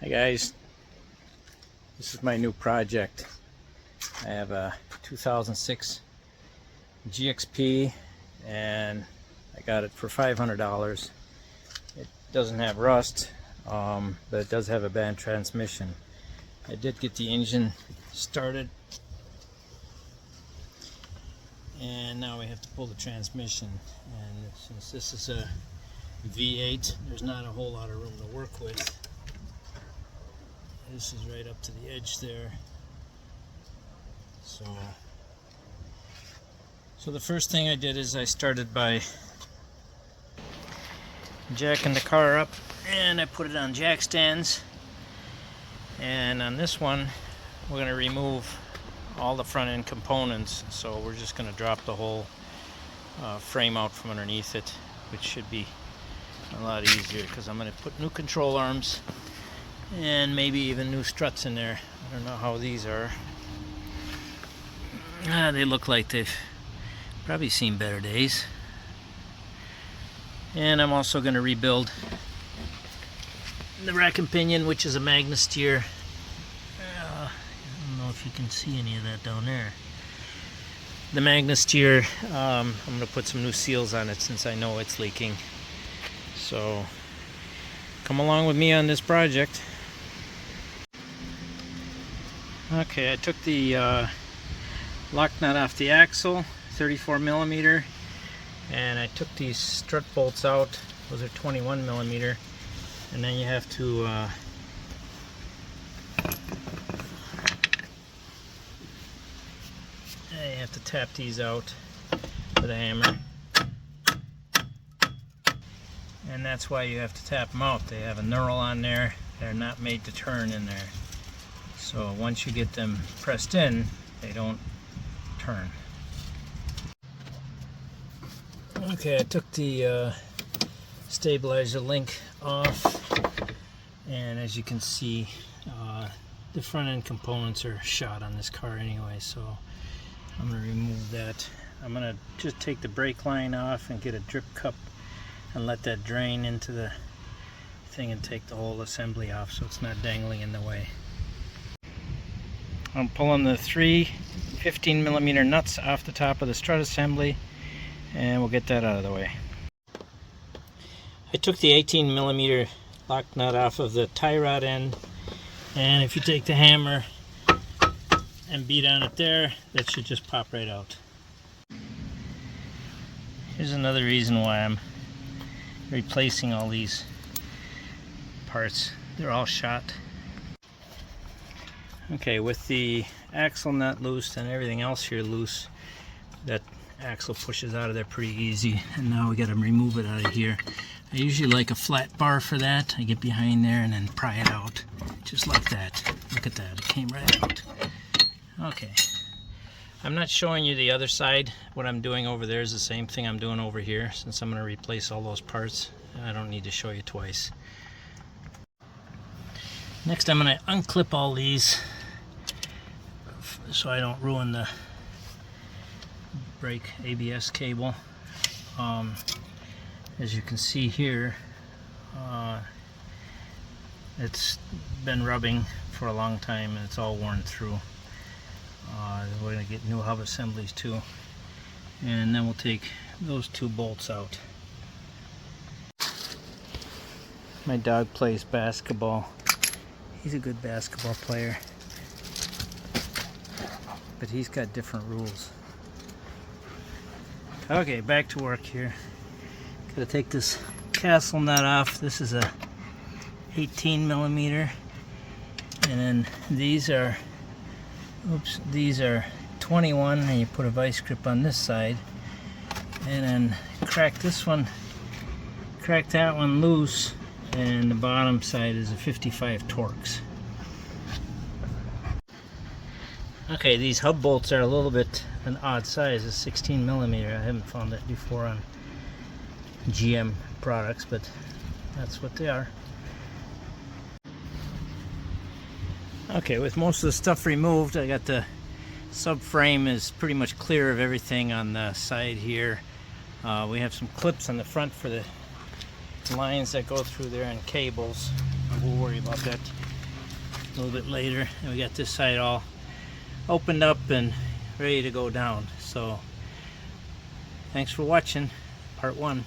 Hi guys, this is my new project. I have a 2006 GXP and I got it for $500. It doesn't have rust, but it does have a bad transmission. I did get the engine started and now we have to pull the transmission, and since this is a V8, there's not a whole lot of room to work with. This is right up to the edge there. So the first thing I did is I started by jacking the car up, and I put it on jack stands. And on this one, we're going to remove all the front end components. So we're just going to drop the whole frame out from underneath it, which should be a lot easier because I'm going to put new control arms and maybe even new struts in there. I don't know how these are. They look like they've probably seen better days. And I'm also going to rebuild the rack and pinion, which is a magnet steer. I don't know if you can see any of that down there. The magnet steer, I'm going to put some new seals on it since I know it's leaking. So come along with me on this project. Okay, I took the lock nut off the axle, 34 millimeter, and I took these strut bolts out. Those are 21 millimeter, and then you have to tap these out with a hammer, and that's why you have to tap them out. They have a knurl on there. They're not made to turn in there. So once you get them pressed in, they don't turn. Okay, I took the stabilizer link off, and as you can see, the front end components are shot on this car anyway, so I'm going to remove that. I'm going to just take the brake line off and get a drip cup and let that drain into the thing and take the whole assembly off so it's not dangling in the way. I'm pulling the three 15 millimeter nuts off the top of the strut assembly, and we'll get that out of the way. I took the 18 millimeter lock nut off of the tie rod end, and if you take the hammer and beat on it there, that should just pop right out. Here's another reason why I'm replacing all these parts. They're all shot. Okay, with the axle nut loose and everything else here loose, that axle pushes out of there pretty easy, and now we got to remove it out of here. I usually like a flat bar for that. I get behind there and then pry it out just like that. Look at that, it came right out. Okay, I'm not showing you the other side. What I'm doing over there is the same thing I'm doing over here, since I'm going to replace all those parts. I don't need to show you twice. Next, I'm going to unclip all these so I don't ruin the brake ABS cable. As you can see here, it's been rubbing for a long time and it's all worn through. We're going to get new hub assemblies too, and then we'll take those two bolts out. My dog plays basketball. He's a good basketball player, but he's got different rules. Okay, back to work here. Gotta take this castle nut off. This is a 18 millimeter, and then these are 21, and you put a vice grip on this side, and then crack this one, crack that one loose, and the bottom side is a 55 Torx. Okay, these hub bolts are a little bit an odd size, a 16 millimeter. I haven't found that before on GM products, but that's what they are. Okay, with most of the stuff removed, I got the subframe is pretty much clear of everything on the side here. We have some clips on the front for the lines that go through there and cables. We'll worry about that a little bit later, and we got this side all opened up and ready to go down. So thanks for watching part 1.